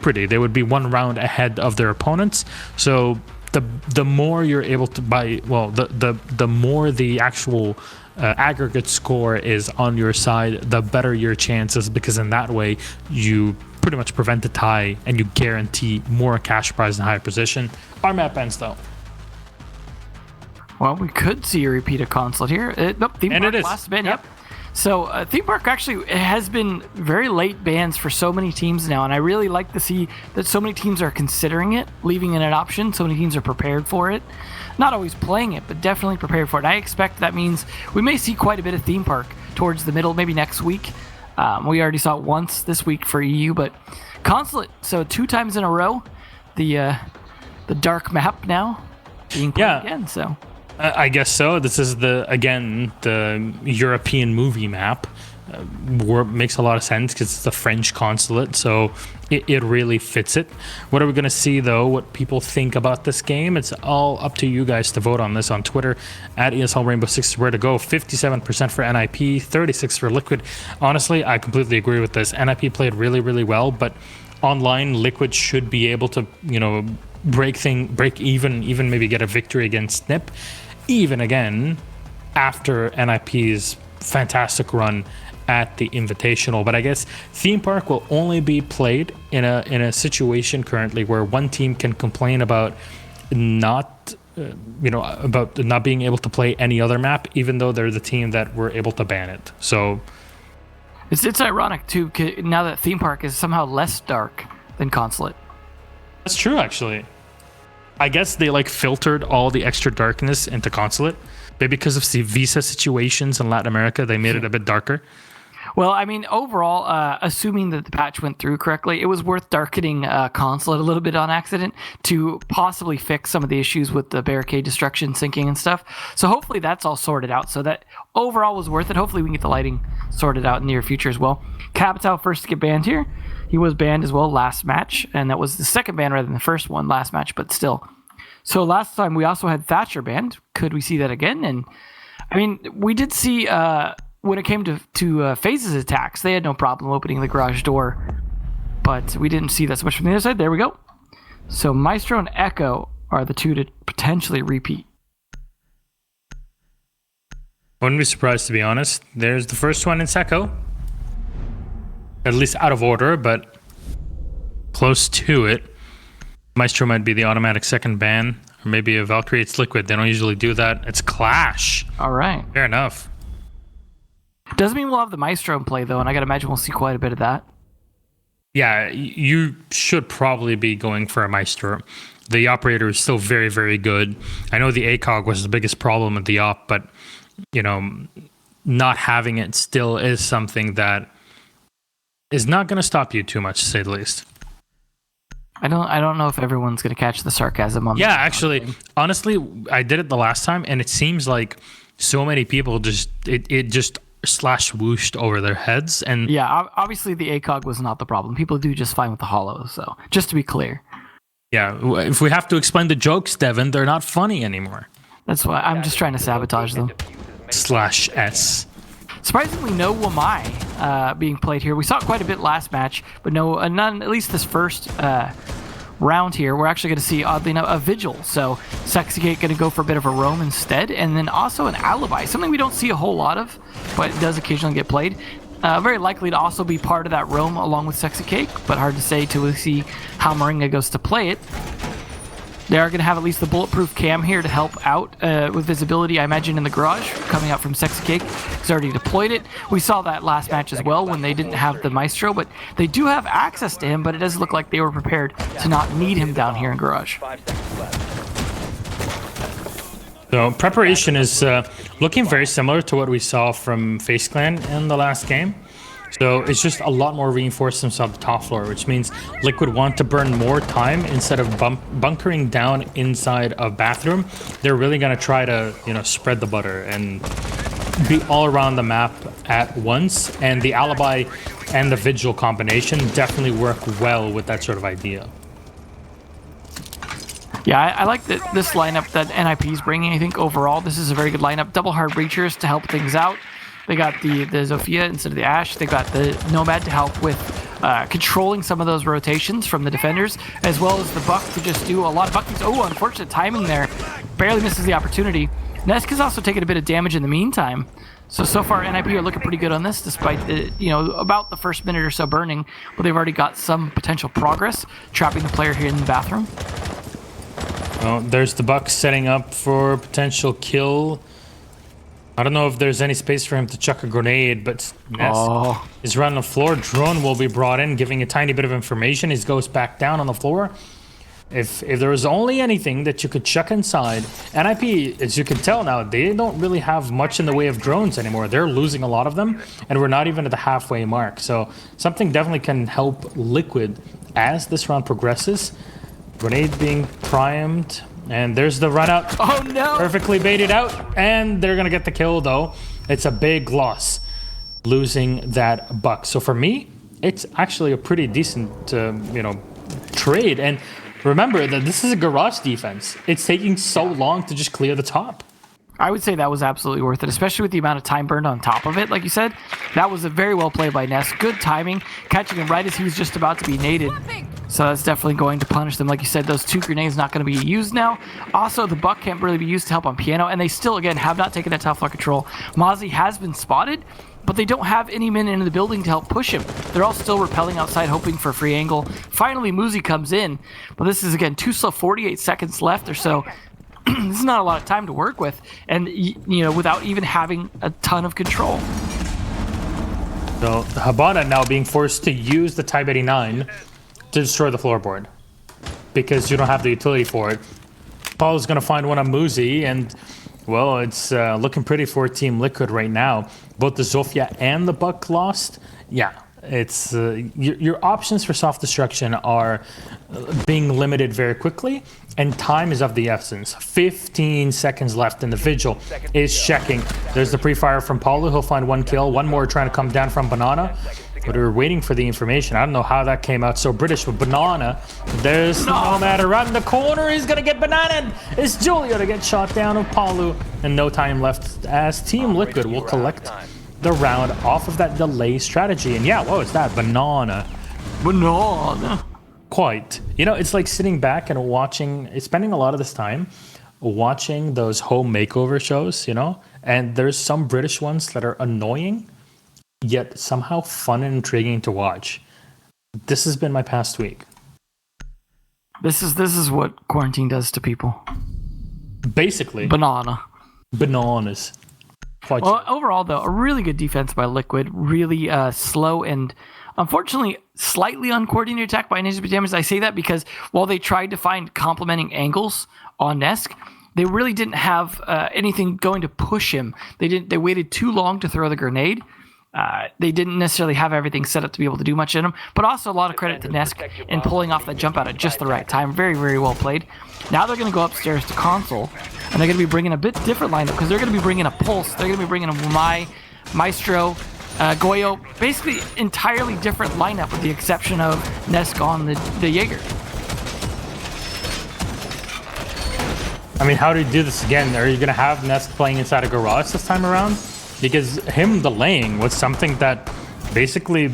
pretty. They would be one round ahead of their opponents. So the more you're able to the more the actual aggregate score is on your side, the better your chances, because in that way you pretty much prevent a tie and you guarantee more cash prize and higher position. Our map ends though. Well, we could see a repeat of Consulate here. Nope, Theme Park last ban. Yep. So Theme Park actually has been very late bans for so many teams now, and I really like to see that so many teams are considering it, leaving it an option. So many teams are prepared for it. Not always playing it, but definitely prepared for it. I expect that means we may see quite a bit of Theme Park towards the middle, maybe next week. We already saw it once this week for EU, but Consulate, so 2 times in a row, the dark map now being played again, so... I guess so. This is the European movie map. Makes a lot of sense because it's the French consulate, so it really fits it. What are we going to see, though? What people think about this game? It's all up to you guys to vote on this on Twitter. At ESL Rainbow Six is where to go. 57% for NIP, 36% for Liquid. Honestly, I completely agree with this. NIP played really, really well, but online, Liquid should be able to, break even maybe get a victory against Snip, even again after NIP's fantastic run at the Invitational. But I guess Theme Park will only be played in a situation currently where one team can complain about not being able to play any other map, even though they're the team that were able to ban it. So it's ironic too, now that Theme Park is somehow less dark than Consulate. That's true, actually. I guess they filtered all the extra darkness into Consulate. Maybe because of the visa situations in Latin America, they made it a bit darker. Well, I mean, overall, assuming that the patch went through correctly, it was worth darkening Consulate a little bit on accident to possibly fix some of the issues with the barricade destruction, sinking, and stuff. So hopefully that's all sorted out. So that overall was worth it. Hopefully we can get the lighting sorted out in the near future as well. Capital first to get banned here. He was banned as well last match, and that was the second ban rather than the first one last match, but still. So last time we also had Thatcher banned. Could we see that again? And I mean, we did see when it came to Phases attacks, they had no problem opening the garage door, but we didn't see that so much from the other side. There we go. So Maestro and Echo are the two to potentially repeat. Wouldn't be surprised, to be honest. There's the first one in Echo. At least out of order, but close to it. Maestro might be the automatic second ban, or maybe a Valkyrie. It's Liquid. They don't usually do that. It's Clash. All right. Fair enough. Doesn't mean we'll have the Maestro in play, though, and I gotta imagine we'll see quite a bit of that. Yeah, you should probably be going for a Maestro. The operator is still very, very good. I know the ACOG was the biggest problem with the op, but, not having it still is something that is not going to stop you too much, to say the least. I don't know if everyone's going to catch the sarcasm on. Yeah, actually, honestly, I did it the last time, and it seems like so many people just slash whooshed over their heads. And yeah, obviously the ACOG was not the problem. People do just fine with the hollow. So just to be clear. Yeah, if we have to explain the jokes, Devin, they're not funny anymore. That's why I'm just trying to sabotage them. /S. Surprisingly, no Wamai being played here. We saw it quite a bit last match, but none, at least this first round here. We're actually going to see, oddly enough, a Vigil. So Sexy Cake going to go for a bit of a roam instead, and then also an Alibi, something we don't see a whole lot of, but it does occasionally get played. Very likely to also be part of that roam along with Sexy Cake, but hard to say till we see how Moringa goes to play it. They are going to have at least the bulletproof cam here to help out with visibility, I imagine, in the garage, coming out from Sexy Cake. He's already deployed it. We saw that last match as well when they didn't have the Maestro, but they do have access to him, but it does look like they were prepared to not need him down here in garage. So preparation is looking very similar to what we saw from FaZe Clan in the last game. So it's just a lot more reinforcements on the top floor, which means Liquid want to burn more time instead of bunkering down inside a bathroom. They're really going to try to, spread the butter and be all around the map at once. And the Alibi and the Vigil combination definitely work well with that sort of idea. Yeah, I like this lineup that NIP is bringing. I think overall this is a very good lineup. Double hard breachers to help things out. They got the Zofia instead of the Ashe. They got the Nomad to help with controlling some of those rotations from the defenders, as well as the Buck to just do a lot of buckings. Oh, unfortunate timing there. Barely misses the opportunity. Nesk has also taken a bit of damage in the meantime. So far, NIP are looking pretty good on this, despite about the first minute or so burning, but they've already got some potential progress, trapping the player here in the bathroom. Well, there's the Buck setting up for potential kill. I don't know if there's any space for him to chuck a grenade, but Nesk is running the floor. Drone will be brought in, giving a tiny bit of information. He goes back down on the floor. If there was only anything that you could chuck inside, NIP, as you can tell now, they don't really have much in the way of drones anymore. They're losing a lot of them, and we're not even at the halfway mark. So something definitely can help Liquid as this round progresses. Grenade being primed, and there's the run out. Oh no! Perfectly baited out, and they're gonna get the kill though. It's a big loss, losing that Buck. So for me, it's actually a pretty decent, trade. And remember that this is a garage defense. It's taking so long to just clear the top. I would say that was absolutely worth it, especially with the amount of time burned on top of it. Like you said, that was a very well played by Nesk. Good timing, catching him right as he was just about to be naded. So that's definitely going to punish them. Like you said, those 2 grenades not going to be used now. Also, the Buck can't really be used to help on Piano, and they still, again, have not taken that top floor control. Mozzie has been spotted, but they don't have any men in the building to help push him. They're all still repelling outside, hoping for a free angle. Finally, Muzi comes in, but this is, again, 48 seconds left or so. This is not a lot of time to work with, and without even having a ton of control. So Habana now being forced to use the Type 89 to destroy the floorboard because you don't have the utility for it. Paul's going to find one on Muzi, and well, it's looking pretty for Team Liquid right now. Both the Zofia and the Buck lost. Yeah, it's your options for soft destruction are being limited very quickly, and time is of the essence. 15 seconds left, and the Vigil is checking. There's the pre-fire from Paulo. He'll find 1 kill. One more trying to come down from Banana. But we were waiting for the information. I don't know how that came out so British with Banana. There's no matter around the corner. He's going to get Banana. It's Julio to get shot down of Palu. And no time left as Team Liquid will collect the round off of that delay strategy. And yeah, what was that? Banana. Quite. It's like sitting back and watching, spending a lot of this time watching those home makeover shows, and there's some British ones that are annoying, yet somehow fun and intriguing to watch. This has been my past week. This is what quarantine does to people. Basically. Bananas. Well, overall, though, a really good defense by Liquid. Really slow and, unfortunately, slightly uncoordinated attack by Ninja Pyjamas. I say that because while they tried to find complementing angles on Nesk, they really didn't have anything going to push him. They waited too long to throw the grenade. They didn't necessarily have everything set up to be able to do much in them, but also a lot of credit to Nesk in pulling off that jump out at just the right time. Very, very well played. Now they're going to go upstairs to Console, and they're going to be bringing a bit different lineup because they're going to be bringing a Pulse. They're going to be bringing a Wumai, Maestro, Goyo, basically entirely different lineup with the exception of Nesk on the Jaeger. I mean, how do you do this again? Are you going to have Nesk playing inside a garage this time around? Because him delaying was something that basically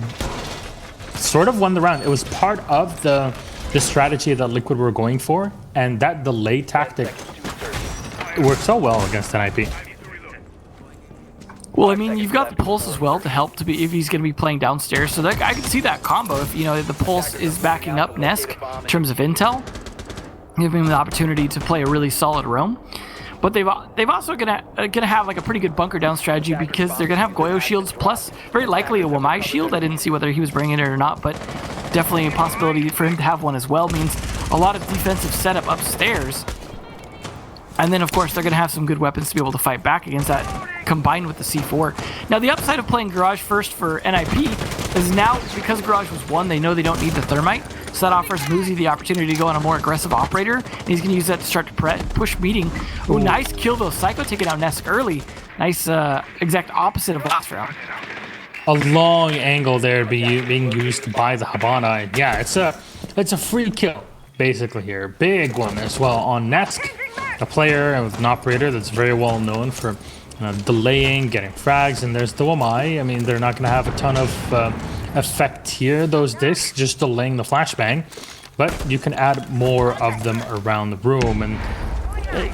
sort of won the round. It was part of the strategy that Liquid were going for, and that delay tactic worked so well against NIP. Well, I mean, you've got the Pulse as well to help if he's going to be playing downstairs. So I can see that combo if the Pulse is backing up Nesk in terms of intel, giving him the opportunity to play a really solid roam. But they've also gonna have like a pretty good bunker down strategy because they're gonna have Goyo shields plus very likely a Wumai shield. I didn't see whether he was bringing it or not, but definitely a possibility for him to have one as well means a lot of defensive setup upstairs. And then of course they're gonna have some good weapons to be able to fight back against that, combined with the C4. Now the upside of playing Garage first for NIP is now because Garage was won, they know they don't need the Thermite. So that offers Muzi the opportunity to go on a more aggressive operator. And he's going to use that to start to push meeting. Ooh, nice kill though. Psycho taking out Nesk early. Nice exact opposite of last round. A long angle there being used by the Habana. Yeah, it's a free kill basically here. Big one as well on Nesk, a player and an operator that's very well known for delaying, getting frags, and there's the Wumai. I mean, they're not going to have a ton of effect here, those discs, just delaying the flashbang. But you can add more of them around the room, and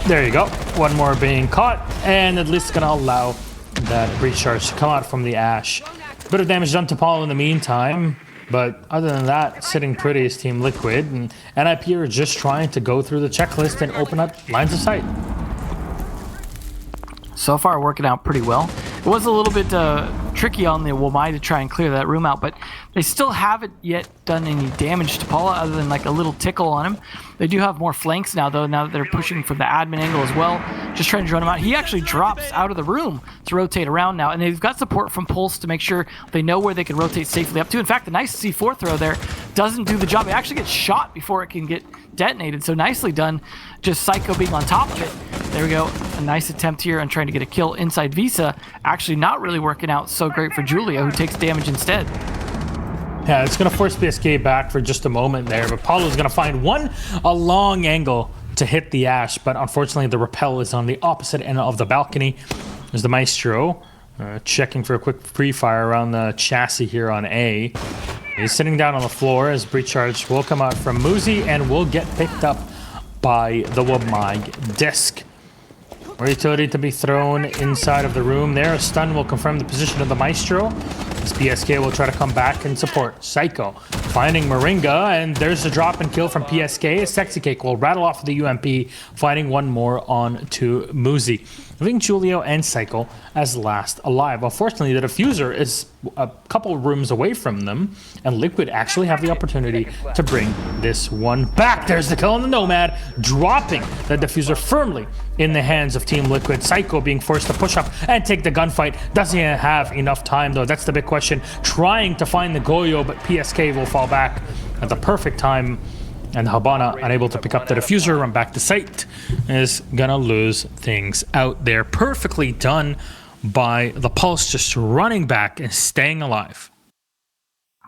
there you go. One more being caught, and at least it's going to allow that breach charge to come out from the Ash. Bit of damage done to Paul in the meantime, but other than that, sitting pretty is Team Liquid, and NIP are just trying to go through the checklist and open up lines of sight. So far, working out pretty well. It was a little bit tricky on the Womai to try and clear that room out, but they still haven't yet done any damage to Paula other than like a little tickle on him. They do have more flanks now, though, now that they're pushing from the admin angle as well, just trying to run him out. He actually drops out of the room to rotate around now, and they've got support from Pulse to make sure they know where they can rotate safely up to. In fact, the nice C4 throw there doesn't do the job. It actually gets shot before it can get detonated, so nicely done. Just Psycho being on top of it. There we go. A nice attempt here on trying to get a kill inside Visa. Actually not really working out so great for Julia, who takes damage instead. Yeah, it's going to force PSK back for just a moment there, but Paulo's going to find a long angle to hit the Ash, but unfortunately the rappel is on the opposite end of the balcony. There's the Maestro checking for a quick pre-fire around the chassis here on A. He's sitting down on the floor as breach charge will come out from Muzi and will get picked up by the Womai disc. More utility to be thrown inside of the room there. A stun will confirm the position of the Maestro. This PSK will try to come back and support. Psycho finding Moringa, and there's a drop and kill from PSK. Sexy Cake will rattle off the UMP, finding one more on to Muzi, leaving Julio and Psycho as last alive. Unfortunately, the diffuser is a couple rooms away from them, and Liquid actually have the opportunity to bring this one back. There's the kill on the Nomad, dropping the diffuser firmly in the hands of Team Liquid. Psycho being forced to push up and take the gunfight. Doesn't have enough time, though. That's the big question. Trying to find the Goyo, but PSK will fall back at the perfect time. And Habana, unable to pick up the diffuser, run back to site, is gonna lose things out there. Perfectly done by the Pulse, just running back and staying alive.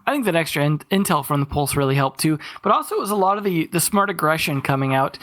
I think that extra intel from the Pulse really helped too, but also it was a lot of the smart aggression coming out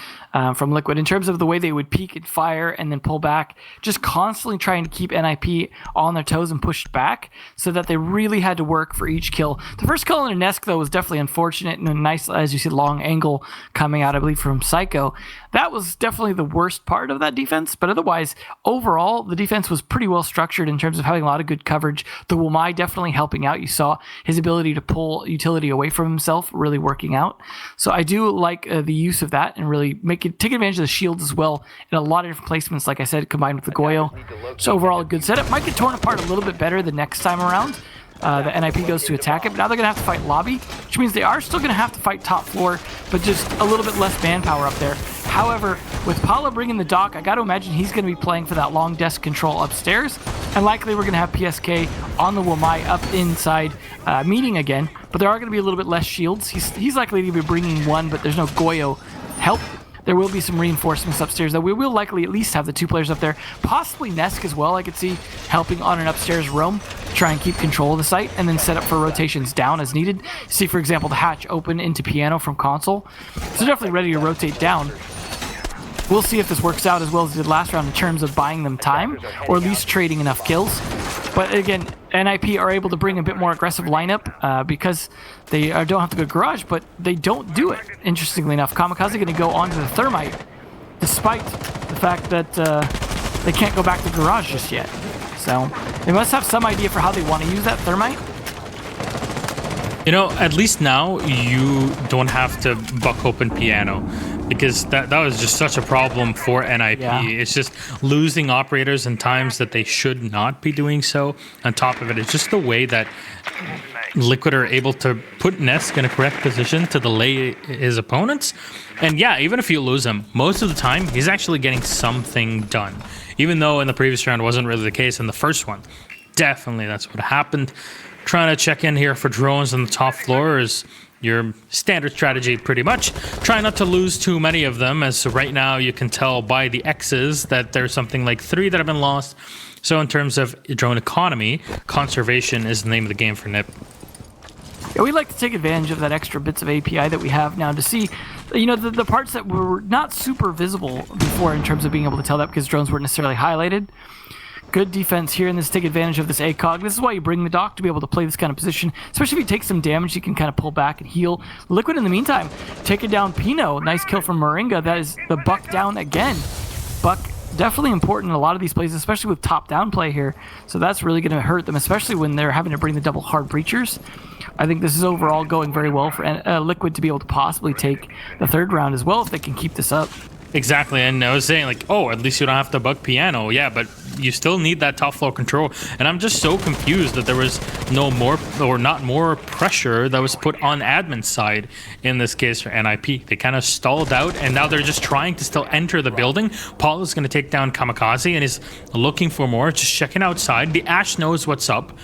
from Liquid in terms of the way they would peek and fire and then pull back, just constantly trying to keep NIP on their toes and pushed back so that they really had to work for each kill. The first kill on Nesk, though, was definitely unfortunate and a nice, as you see, long angle coming out, I believe, from Psycho. That was definitely the worst part of that defense, but otherwise, overall, the defense was pretty well structured in terms of having a lot of good coverage. The Womai definitely helping out. You saw his ability to pull utility away from himself really working out. So I do like the use of that and really take advantage of the shields as well in a lot of different placements, like I said, combined with the Goyo. So overall, a good setup. Might get torn apart a little bit better the next time around. The NIP goes to attack it, but now they're going to have to fight lobby, which means they are still going to have to fight top floor, but just a little bit less manpower up there. However, with Paula bringing the dock, I got to imagine he's going to be playing for that long desk control upstairs, and likely we're going to have PSK on the Womai up inside meeting again, but there are going to be a little bit less shields. He's likely to be bringing one, but there's no Goyo help. There will be some reinforcements upstairs, though. We will likely at least have the two players up there. Possibly Nesk as well, I could see, helping on an upstairs roam, try and keep control of the site, and then set up for rotations down as needed. See, for example, the hatch open into Piano from console. So definitely ready to rotate down. We'll see if this works out as well as it did last round in terms of buying them time, or at least trading enough kills. But again, NIP are able to bring a bit more aggressive lineup because they don't have to go garage, but they don't do it, interestingly enough. Kamikaze going to go onto the Thermite, despite the fact that they can't go back to garage just yet. So they must have some idea for how they want to use that Thermite. You know, at least now you don't have to buck open Piano, because that was just such a problem for NIP. Yeah. It's just losing operators in times that they should not be doing so. On top of it, it's just the way that Liquid are able to put Nesk in a correct position to delay his opponents. And yeah, even if you lose him, most of the time, he's actually getting something done. Even though in the previous round wasn't really the case in the first one. Definitely that's what happened. Trying to check in here for drones on the top floor is your standard strategy, pretty much. Try not to lose too many of them, as right now you can tell by the X's that there's something like 3 that have been lost. So in terms of drone economy, conservation is the name of the game for NIP. Yeah, we like to take advantage of that extra bits of API that we have now to see, you know, the parts that were not super visible before in terms of being able to tell that because drones weren't necessarily highlighted. Good defense here, and this take advantage of this ACOG. This is why you bring the Doc, to be able to play this kind of position, especially if you take some damage, you can kind of pull back and heal. Liquid, in the meantime, taking down Pino. Nice kill from Moringa. That is the Buck down again. Buck definitely important in a lot of these plays, especially with top-down play here. So that's really going to hurt them, especially when they're having to bring the double hard breachers. I think this is overall going very well for Liquid to be able to possibly take the third round as well if they can keep this up. Exactly, and I was saying, like, oh, at least you don't have to bug Piano. Yeah, but you still need that top floor control. And I'm just so confused that there was not more pressure that was put on admin's side in this case for NIP. They kind of stalled out, and now they're just trying to still enter the building. Paul is going to take down Kamikaze and is looking for more, just checking outside. The Ash knows what's up.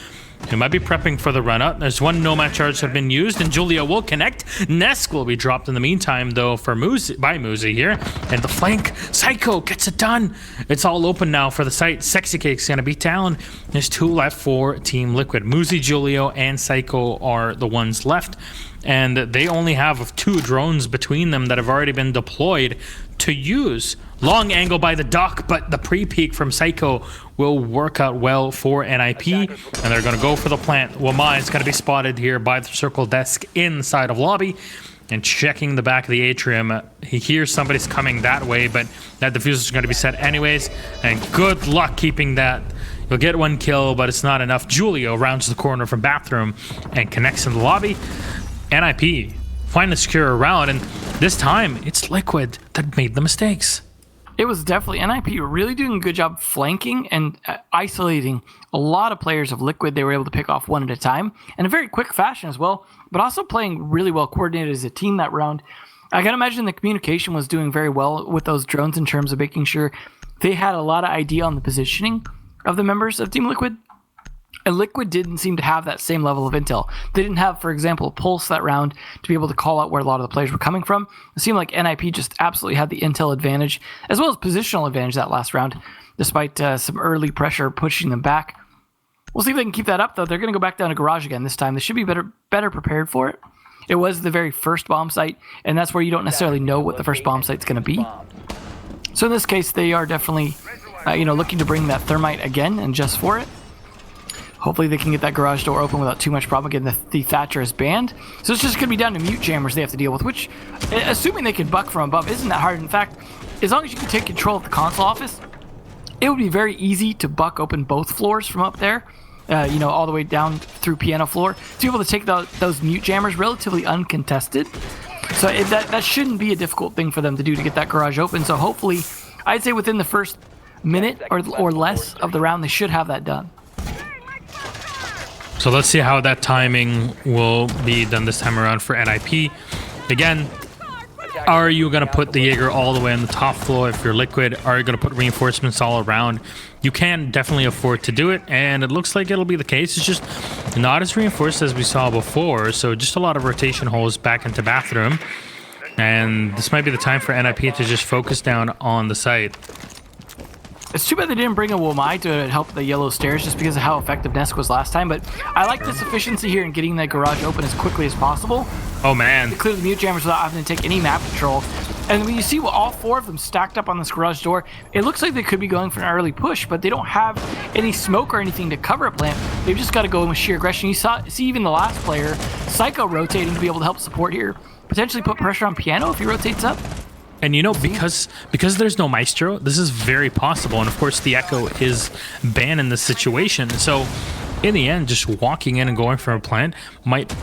He might be prepping for the run-up. There's one Nomad charge have been used, and Julia will connect. Nesk will be dropped in the meantime, though, for Muzi here. And the flank, Psycho gets it done. It's all open now for the site. Sexy Cake's gonna be down. There's 2 left for Team Liquid. Muzi, Julio, and Psycho are the ones left. And they only have 2 drones between them that have already been deployed to use. Long angle by the Doc, but the pre-peek from Psycho will work out well for NIP, and they're going to go for the plant. Wamai is going to be spotted here by the circle desk inside of lobby, and checking the back of the atrium. He hears somebody's coming that way, but that diffuser is going to be set anyways, and good luck keeping that. You'll get 1 kill, but it's not enough. Julio rounds the corner from bathroom and connects in the lobby. NIP finally secure a round, and this time it's Liquid that made the mistakes. It was definitely NIP really doing a good job flanking and isolating a lot of players of Liquid. They were able to pick off one at a time in a very quick fashion as well, but also playing really well coordinated as a team that round. I can imagine the communication was doing very well with those drones in terms of making sure they had a lot of idea on the positioning of the members of Team Liquid. And Liquid didn't seem to have that same level of intel. They didn't have, for example, Pulse that round to be able to call out where a lot of the players were coming from. It seemed like NIP just absolutely had the intel advantage, as well as positional advantage that last round, despite some early pressure pushing them back. We'll see if they can keep that up, though. They're going to go back down to Garage again this time. They should be better prepared for it. It was the very first bomb site, and that's where you don't necessarily know what the first bomb site's going to be. So in this case, they are definitely looking to bring that thermite again, and just for it. Hopefully they can get that garage door open without too much problem. Again, the Thatcher is banned. So it's just going to be down to mute jammers they have to deal with, which, assuming they can buck from above, isn't that hard. In fact, as long as you can take control of the console office, it would be very easy to buck open both floors from up there, all the way down through piano floor, to be able to take those mute jammers relatively uncontested. So that shouldn't be a difficult thing for them to do to get that garage open. So hopefully, I'd say within the first minute or less of the round, they should have that done. So let's see how that timing will be done this time around for NIP. Again, are you going to put the Jaeger all the way on the top floor if you're Liquid? Are you going to put reinforcements all around? You can definitely afford to do it, and it looks like it'll be the case. It's just not as reinforced as we saw before, so just a lot of rotation holes back into bathroom. And this might be the time for NIP to just focus down on the site. It's too bad they didn't bring a Womai to help the yellow stairs just because of how effective Nesk was last time, but I like this efficiency here in getting the garage open as quickly as possible. Oh man. Clear the mute jammers without having to take any map control. And when you see all 4 of them stacked up on this garage door, it looks like they could be going for an early push, but they don't have any smoke or anything to cover a plant. They've just got to go in with sheer aggression. You see even the last player, Psycho, rotating to be able to help support here. Potentially put pressure on Piano if he rotates up. And because there's no Maestro, this is very possible. And of course, the Echo is banned in this situation. So in the end, just walking in and going for a plant might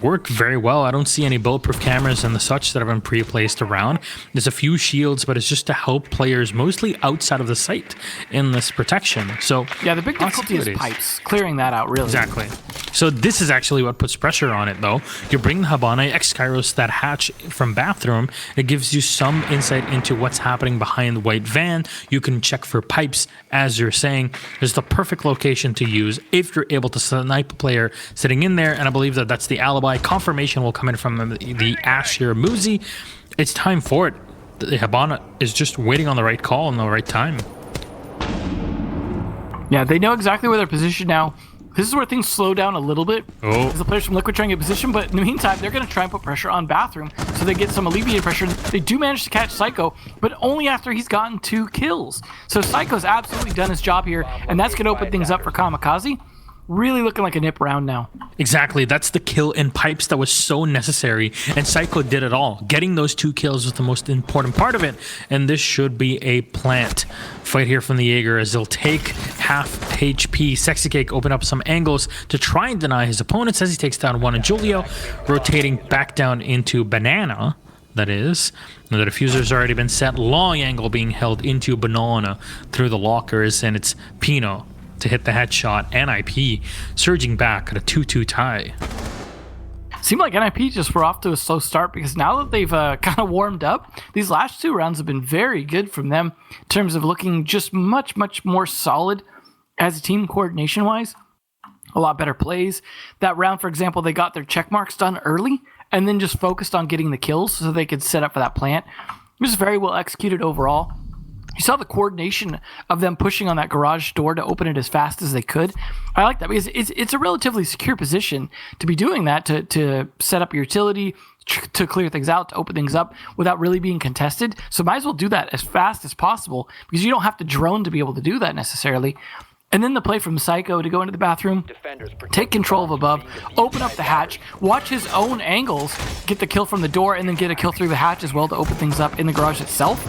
work very well. I don't see any bulletproof cameras and the such that have been pre-placed around. There's a few shields, but it's just to help players mostly outside of the site in this protection. So yeah, the big difficulty is pipes, clearing that out, really. Exactly. So this is actually what puts pressure on it, though. You bring the Habana X-Kairos, that hatch from bathroom. It gives you some insight into what's happening behind the white van. You can check for pipes, as you're saying. There's the perfect location to use if you're able to snipe a player sitting in there, and I believe that that's the alibi. Confirmation will come in from the Ash here, Muzi. It's time for it. The Habana is just waiting on the right call and the right time. Yeah, they know exactly where they're positioned now. This is where things slow down a little bit. Oh. As the players from Liquid try and get position, but in the meantime, they're going to try and put pressure on Bathroom so they get some alleviated pressure. They do manage to catch Psycho, but only after he's gotten 2 kills. So Psycho's absolutely done his job here, and that's going to open things up for Kamikaze. Really looking like a nip round now. Exactly. That's the kill in pipes that was so necessary. And Psycho did it all. Getting those 2 kills was the most important part of it. And this should be a plant fight here from the Jaeger as they'll take half HP. Sexy Cake open up some angles to try and deny his opponents as he takes down 1 and Julio, rotating back down into Banana. That is. Now the diffuser's already been set. Long angle being held into Banana through the lockers. And it's Pino to hit the headshot. NIP surging back at a 2-2 tie. Seemed like NIP just were off to a slow start because now that they've kind of warmed up, these last 2 rounds have been very good from them in terms of looking just much more solid as a team coordination-wise. A lot better plays. That round, for example, they got their check marks done early and then just focused on getting the kills so they could set up for that plant. It was very well executed overall. You saw the coordination of them pushing on that garage door to open it as fast as they could. I like that because it's a relatively secure position to be doing that, to set up your utility, to clear things out, to open things up without really being contested. So might as well do that as fast as possible because you don't have to drone to be able to do that necessarily. And then the play from Psycho to go into the bathroom, take control of above, open up the hatch, watch his own angles, get the kill from the door, and then get a kill through the hatch as well to open things up in the garage itself.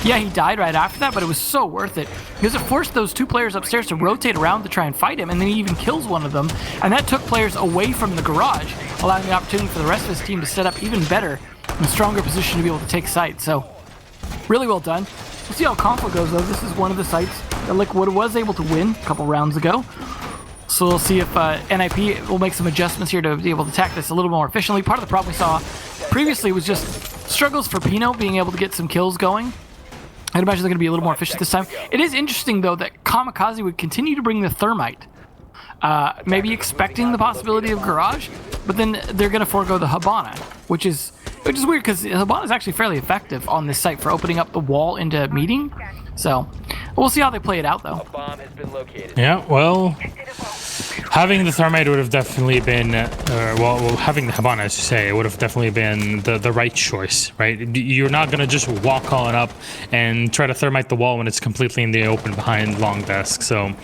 Yeah, he died right after that, but it was so worth it because it forced those 2 players upstairs to rotate around to try and fight him, and then he even kills one of them. And that took players away from the garage, allowing the opportunity for the rest of his team to set up even better and stronger position to be able to take sight. So, really well done. We'll see how Consulate goes, though. This is one of the sites that Liquid was able to win a couple rounds ago. So we'll see if NIP will make some adjustments here to be able to attack this a little more efficiently. Part of the problem we saw previously was just struggles for Pino being able to get some kills going. I'd imagine they're going to be a little more efficient this time. It is interesting, though, that Kamikaze would continue to bring the Thermite. Maybe expecting the possibility of Garage, but then they're going to forego the Habana, which is weird because Habana is actually fairly effective on this site for opening up the wall into meeting. So we'll see how they play it out, though. Yeah, well, having the Thermite would have definitely been, well, having the Habana, as you say, it would have definitely been the right choice, right? You're not going to just walk on up and try to Thermite the wall when it's completely in the open behind long desk. So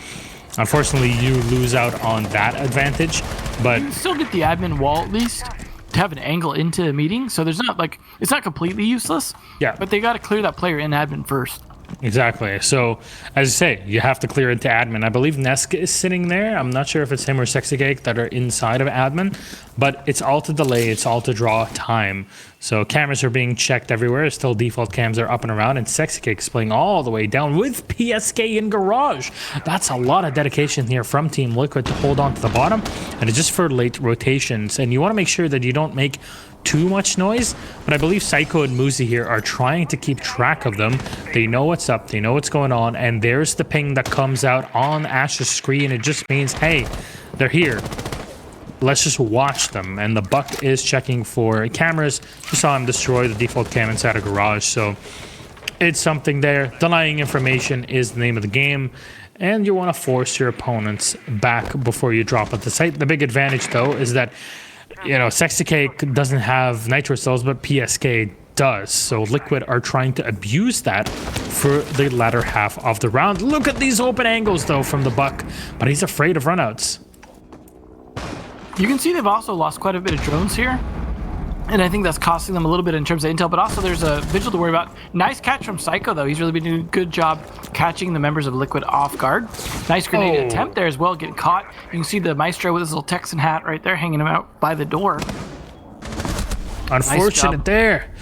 unfortunately, you lose out on that advantage, but you can still get the admin wall at least to have an angle into a meeting. So there's not like, it's not completely useless. Yeah, but they got to clear that player in admin first. Exactly. So, as you say, you have to clear into admin. I believe Nesk is sitting there. I'm not sure if it's him or Sexy Cake that are inside of admin, but it's all to delay. It's all to draw time. So cameras are being checked everywhere. Still default cams are up and around, and Sexy Cake is playing all the way down with PSK in Garage. That's a lot of dedication here from Team Liquid to hold on to the bottom, and it's just for late rotations. And you want to make sure that you don't make too much noise, but I believe Psycho and Muzi here are trying to keep track of them. They know what's up, they know what's going on, and there's the ping that comes out on Ash's screen. It just means, hey, they're here. Let's just watch them. And the Buck is checking for cameras. You saw him destroy the default cam inside a garage, so it's something there. Denying information is the name of the game, and you want to force your opponents back before you drop at the site. The big advantage, though, is that, you know, Sexy Cake doesn't have nitro cells, but PSK does. So Liquid are trying to abuse that for the latter half of the round. Look at these open angles, though, from the Buck, but he's afraid of runouts. You can see they've also lost quite a bit of drones here, and I think that's costing them a little bit in terms of intel, but also there's a Vigil to worry about. Nice catch from Psycho, though. He's really been doing a good job catching the members of Liquid off guard. Nice grenade attempt there as well, getting caught. You can see the Maestro with his little Texan hat right there, hanging him out by the door. Unfortunate nice there.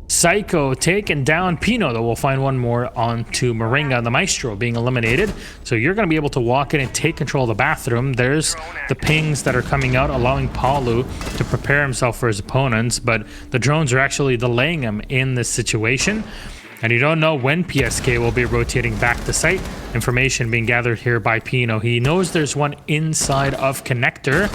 Psycho taking down Pino, though. We'll find one more onto Moringa and the Maestro being eliminated. So you're going to be able to walk in and take control of the bathroom. There's the pings that are coming out, allowing Palu to prepare himself for his opponents. But the drones are actually delaying him in this situation. And you don't know when PSK will be rotating back to site. Information being gathered here by Pino. He knows there's one inside of Connector.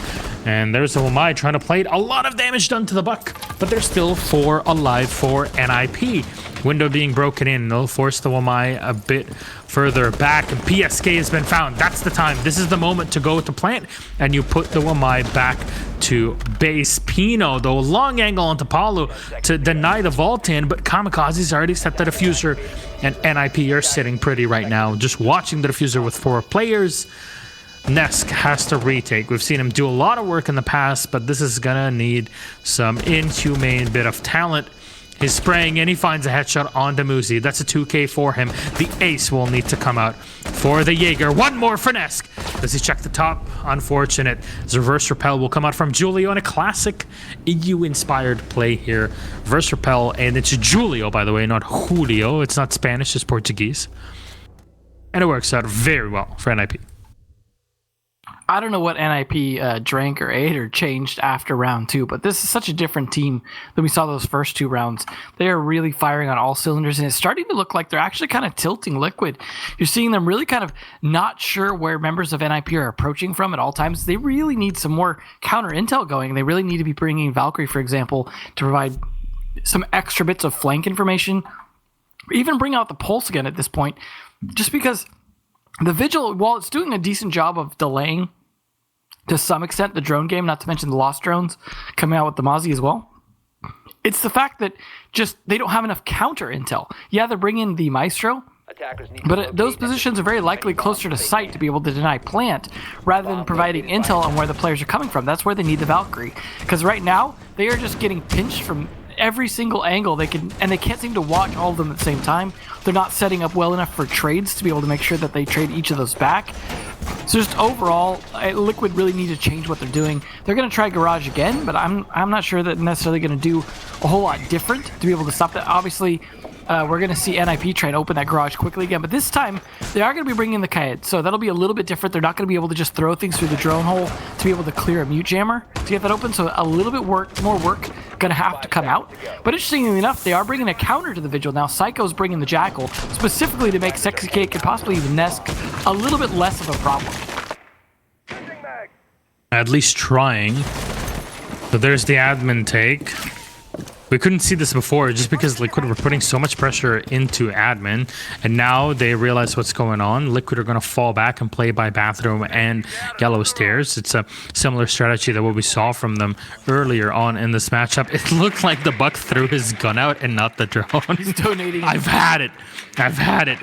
And there's the Wamai trying to play it. A lot of damage done to the Buck. But there's still 4 alive for NIP. Window being broken in. They'll force the Wamai a bit further back. And PSK has been found. That's the time. This is the moment to go to plant. And you put the Wamai back to base. Pino, though, long angle onto Palu to deny the vault in. But Kamikaze's already set the diffuser. And NIP are sitting pretty right now. Just watching the diffuser with 4 players. Nesk has to retake. We've seen him do a lot of work in the past, but this is gonna need some inhumane bit of talent. He's spraying and he finds a headshot on Muzi. That's a 2k for him. The ace will need to come out for the Jaeger. One more for Nesk. Does he check the top? Unfortunate. His reverse repel will come out from Julio, and a classic EU-inspired play here. Reverse repel, and it's Julio, by the way, not Julio. It's not Spanish, it's Portuguese. And it works out very well for NIP. I don't know what NIP drank or ate or changed after round 2, but this is such a different team than we saw those first 2 rounds. They are really firing on all cylinders, and it's starting to look like they're actually kind of tilting Liquid. You're seeing them really kind of not sure where members of NIP are approaching from at all times. They really need some more counter intel going. They really need to be bringing Valkyrie, for example, to provide some extra bits of flank information. Even bring out the Pulse again at this point, just because the Vigil, while it's doing a decent job of delaying to some extent the drone game, not to mention the lost drones coming out with the Mozzie as well, it's the fact that just they don't have enough counter intel. Yeah, they're bringing the Maestro, but those positions are very likely closer to site to be able to deny plant rather than providing intel on where the players are coming from. That's where they need the Valkyrie, because right now they are just getting pinched from every single angle they can, and they can't seem to watch all of them at the same time. They're not setting up well enough for trades to be able to make sure that they trade each of those back. So just overall, Liquid really need to change what they're doing. They're going to try Garage again, but I'm not sure that necessarily going to do a whole lot different to be able to stop that. Obviously, we're going to see NIP try and open that garage quickly again, but this time they are going to be bringing the Kaid, so that'll be a little bit different. They're not going to be able to just throw things through the drone hole to be able to clear a mute jammer to get that open, so a little bit more work going to have to come out. But interestingly enough, they are bringing a counter to the Vigil. Now Psycho's bringing the Jackal, specifically to make Sexy Cake and possibly even Nesk a little bit less of a problem. At least trying. So there's the admin take. We couldn't see this before just because Liquid were putting so much pressure into admin, and now they realize what's going on. Liquid are going to fall back and play by bathroom and yellow stairs. It's a similar strategy to what we saw from them earlier on in this matchup. It looked like the Buck threw his gun out and not the drone. He's donating. I've had it.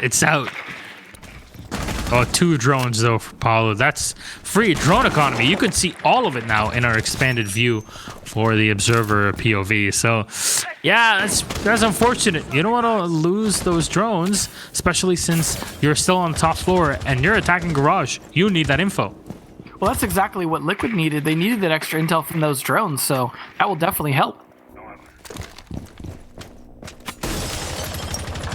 It's out. Oh, 2 drones though for Paulo. That's free drone economy. You can see all of it now in our expanded view for the observer POV. So yeah, that's unfortunate. You don't want to lose those drones, especially since you're still on the top floor and you're attacking garage. You need that info. Well, that's exactly what Liquid needed. They needed that extra intel from those drones, so that will definitely help.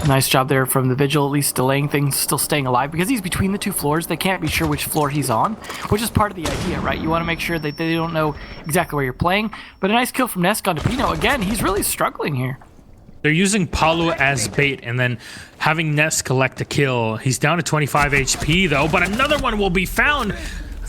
Nice job there from the Vigil, at least delaying things, still staying alive. Because he's between the 2 floors, they can't be sure which floor he's on, which is part of the idea, right? You want to make sure that they don't know exactly where you're playing. But a nice kill from Nesk onto Pino. Again, he's really struggling here. They're using Palu as bait and then having Nesk collect a kill. He's down to 25 HP though, but another one will be found.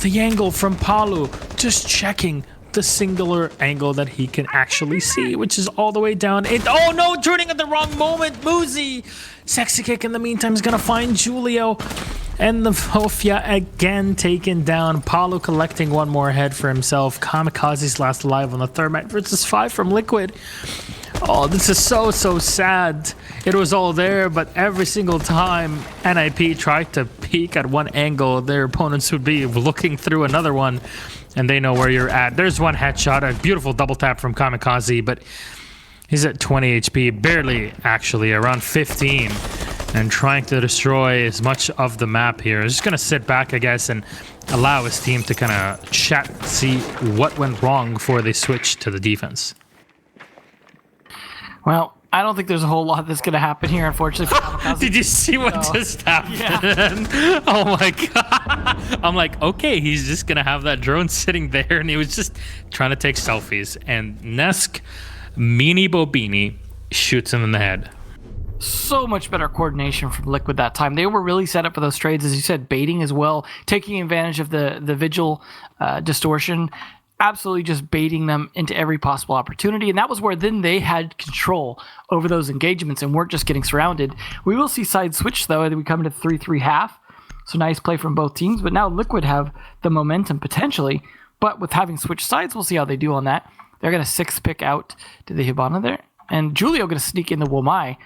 The angle from Palu, just checking the singular angle that he can actually see, which is all the way down. Oh no, turning at the wrong moment. Muzi. Sexy Kick in the meantime is gonna find Julio, and the Hofia again taken down. Paulo collecting one more head for himself. Kamikaze's last alive on the third match versus 5 from Liquid. Oh, this is so sad. It was all there, but every single time NIP tried to peek at one angle, their opponents would be looking through another one, and they know where you're at. There's one headshot, a beautiful double tap from Kamikaze, but he's at 20 HP, barely actually, around 15, and trying to destroy as much of the map here. He's just going to sit back, I guess, and allow his team to kind of chat, see what went wrong before they switch to the defense. Well, I don't think there's a whole lot that's going to happen here, unfortunately. Did you see what just happened? Yeah. Oh my god. I'm like, okay, he's just going to have that drone sitting there, and he was just trying to take selfies. And Nesk, Meanie Bobini, shoots him in the head. So much better coordination from Liquid that time. They were really set up for those trades, as you said, baiting as well, taking advantage of the Vigil distortion, absolutely just baiting them into every possible opportunity. And that was where then they had control over those engagements and weren't just getting surrounded. We will see side switch, though, and we come into 3-3 half. So nice play from both teams. But now Liquid have the momentum potentially. But with having switched sides, we'll see how they do on that. They're going to 6th pick out to the Hibana there. And Julio going to sneak in the Womai.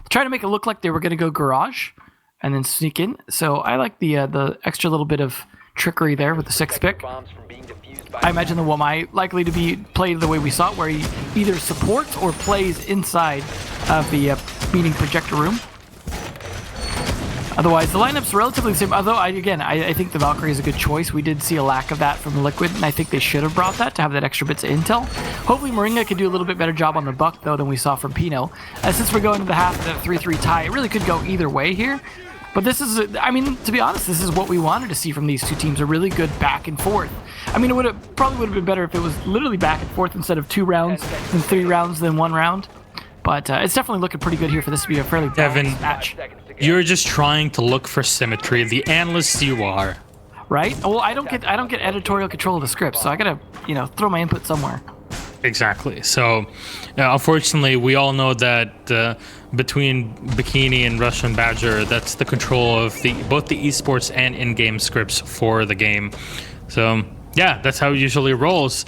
Try to make it look like they were going to go Garage and then sneak in. So I like the extra little bit of trickery there with the 6th pick. I imagine the Womai likely to be played the way we saw it, where he either supports or plays inside of the meeting projector room. Otherwise, the lineup's relatively the same. Although, I think the Valkyrie is a good choice. We did see a lack of that from Liquid, and I think they should have brought that to have that extra bits of intel. Hopefully, Moringa could do a little bit better job on the Buck, though, than we saw from Pino. Since we're going to the half of the 3-3 tie, it really could go either way here. But this is, to be honest, this is what we wanted to see from these two teams, a really good back and forth. It probably would have been better if it was literally back and forth instead of 2 rounds, then 3 rounds, then 1 round. But it's definitely looking pretty good here for this to be a fairly balanced match. You're just trying to look for symmetry. The analyst you are. Right? Well, I don't get editorial control of the script, so I gotta, throw my input somewhere. Exactly. So, unfortunately, we all know that between Bikini and Russian Badger, that's the control of both the esports and in-game scripts for the game. So, yeah, that's how it usually rolls.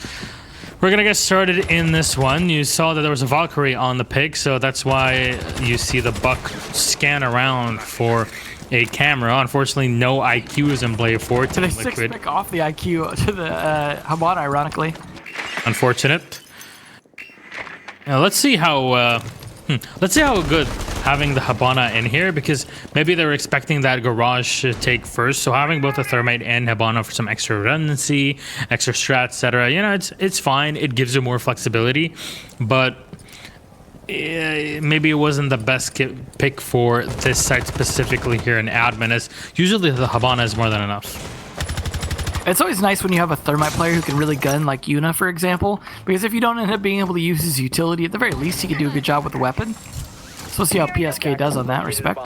We're going to get started in this one. You saw that there was a Valkyrie on the pick, so that's why you see the Buck scan around for a camera. Unfortunately, no IQs in play for Team Liquid. They 6th pick off the IQ to the Habana, ironically. Unfortunate. Now, let's see how good having the Hibana in here, because maybe they were expecting that Garage to take first. So having both the Thermite and Hibana for some extra redundancy, extra strat, etc. It's fine. It gives you more flexibility, but maybe it wasn't the best pick for this site specifically here in admin, as usually the Hibana is more than enough. It's always nice when you have a Thermite player who can really gun, like Yuna, for example, because if you don't end up being able to use his utility, at the very least, he can do a good job with the weapon. So we'll see how PSK does on that respect.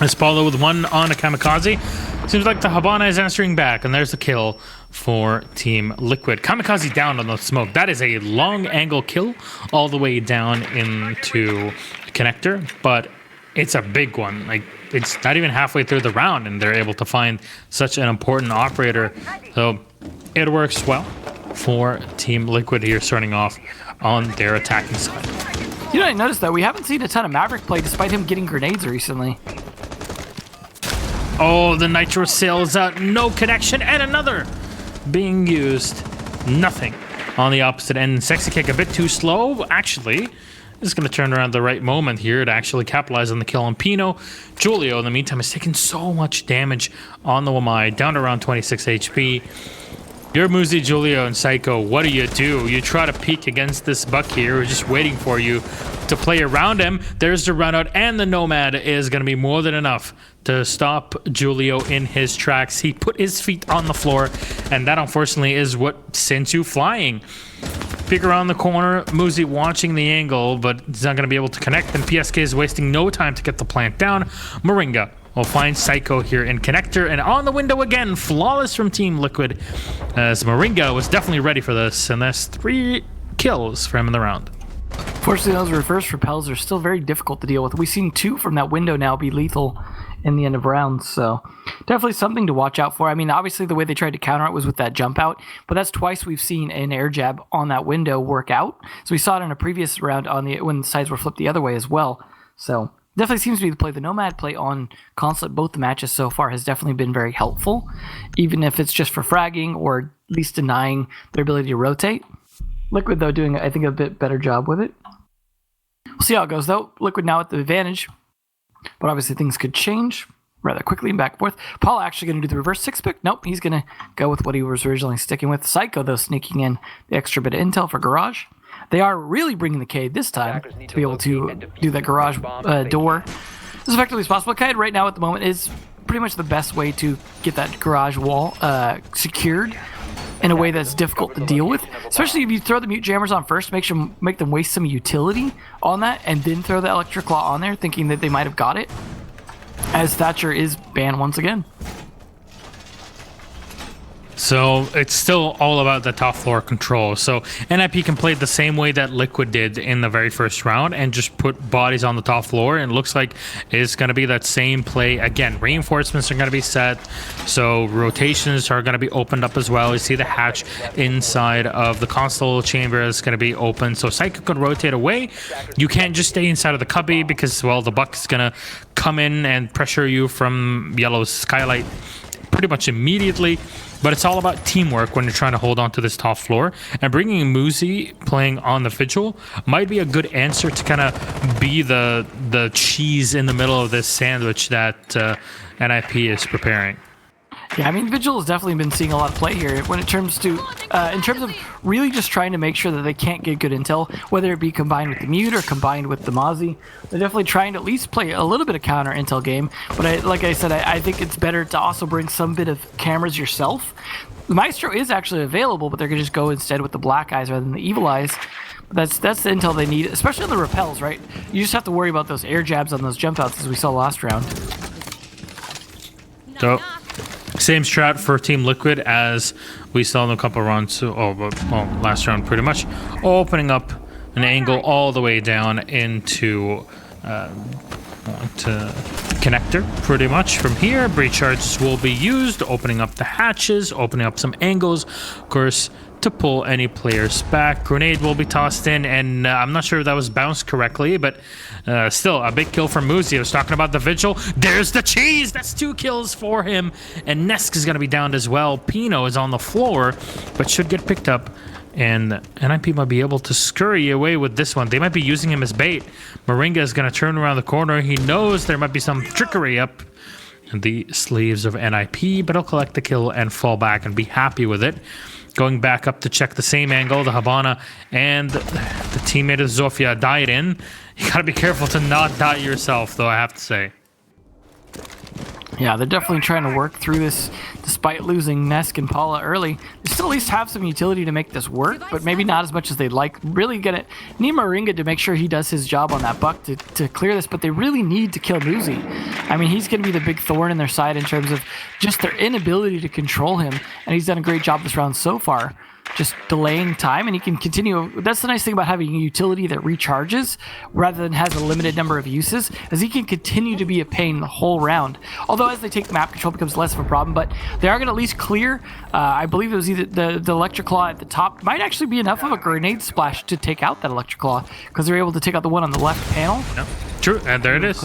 Espalo with 1 on a Kamikaze. Seems like the Hibana is answering back, and there's the kill for Team Liquid. Kamikaze down on the smoke. That is a long angle kill all the way down into the connector, but it's a big one. Like, it's not even halfway through the round, and they're able to find such an important operator. So it works well for Team Liquid here, starting off on their attacking side. I noticed that we haven't seen a ton of Maverick play despite him getting grenades recently. Oh, the Nitro sails out, no connection, and another being used. Nothing on the opposite end. Sexy Kick a bit too slow, actually. Is going to turn around the right moment here to actually capitalize on the kill on Pino. Julio, in the meantime, has taken so much damage on the Wamai, down to around 26 HP. You're Muzi, Julio, and Psycho. What do? You try to peek against this Buck here, who's just waiting for you to play around him. There's the run out, and the Nomad is going to be more than enough to stop Julio in his tracks. He put his feet on the floor, and that unfortunately is what sends you flying. Peek around the corner, Muzi watching the angle, but he's not going to be able to connect, and PSK is wasting no time to get the plant down. Moringa will find Psycho here in connector, and on the window again, flawless from Team Liquid, as Moringa was definitely ready for this, and that's 3 kills for him in the round. Fortunately, those reverse repels are still very difficult to deal with. We've seen 2 from that window now be lethal in the end of rounds, so definitely something to watch out for. Obviously the way they tried to counter it was with that jump out, but that's twice we've seen an air jab on that window work out. So we saw it in a previous round when the sides were flipped the other way as well. So definitely seems to be the play. The Nomad play on Consulate, both the matches so far, has definitely been very helpful, even if it's just for fragging or at least denying their ability to rotate. Liquid, though, doing, I think, a bit better job with it. We'll see how it goes, though. Liquid now at the advantage, but obviously things could change rather quickly and back and forth. Paul actually going to do the reverse 6 pick. Nope, he's going to go with what he was originally sticking with. Psycho, though, sneaking in the extra bit of intel for Garage. They are really bringing the Cade this time to be able to do that Garage door as effectively as possible. Cade right now at the moment is pretty much the best way to get that Garage wall secured. in a way that's difficult to deal with, especially if you throw the mute jammers on first, make them waste some utility on that, and then throw the electric claw on there, thinking that they might have got it, as Thatcher is banned once again. So it's still all about the top floor control. So NIP can play the same way that Liquid did in the very first round and just put bodies on the top floor. And it looks like it's going to be that same play again. Reinforcements are going to be set. So rotations are going to be opened up as well. You see the hatch inside of the console chamber is going to be open. So Psycho can rotate away. You can't just stay inside of the cubby because, well, the Buck is going to come in and pressure you from Yellow's skylight pretty much immediately. But it's all about teamwork when you're trying to hold on to this top floor. And bringing Muzi playing on the Vigil might be a good answer to kind of be the cheese in the middle of this sandwich that NIP is preparing. Yeah, I mean, Vigil has definitely been seeing a lot of play here when it comes to, in terms of really just trying to make sure that they can't get good intel, whether it be combined with the mute or combined with the Mozzie. They're definitely trying to at least play a little bit of counter intel game. But like I said, I think it's better to also bring some bit of cameras yourself. The Maestro is actually available, but they're going to just go instead with the Black Eyes rather than the Evil Eyes. That's the intel they need, especially on the repels, right? You just have to worry about those air jabs on those jump outs as we saw last round. So same strat for Team Liquid as we saw in a couple of rounds. Last round pretty much. Opening up an angle all the way down into to connector pretty much. From here, breach charges will be used, opening up the hatches, opening up some angles, of course, to pull any players back. Grenade will be tossed in, and I'm not sure if that was bounced correctly, but still a big kill from Muzi. I was talking about the Vigil. There's the cheese. That's 2 kills for him, and Nesk is going to be downed as well. Pino is on the floor, but should get picked up, and NIP might be able to scurry away with this one. They might be using him as bait. Moringa is going to turn around the corner. He knows there might be some trickery up the sleeves of NIP, but he'll collect the kill and fall back and be happy with it. Going back up to check the same angle, the Habana and the teammate of Zofia died in. You gotta be careful to not die yourself, though, I have to say. Yeah, they're definitely trying to work through this despite losing Nesk and Paula early. They still at least have some utility to make this work, but maybe not as much as they'd like. Really gonna need Moringa to make sure he does his job on that Buck to clear this, but they really need to kill Muzi. I mean, he's going to be the big thorn in their side in terms of just their inability to control him, and he's done a great job this round so far. Just delaying time, and he can continue. That's the nice thing about having a utility that recharges rather than has a limited number of uses, as he can continue to be a pain the whole round. Although as they take map control, it becomes less of a problem, but they are going to at least clear. I believe it was either the Electric Claw at the top might actually be enough of a grenade splash to take out that Electric Claw, because they're able to take out the one on the left panel. Yep. True, and there it is.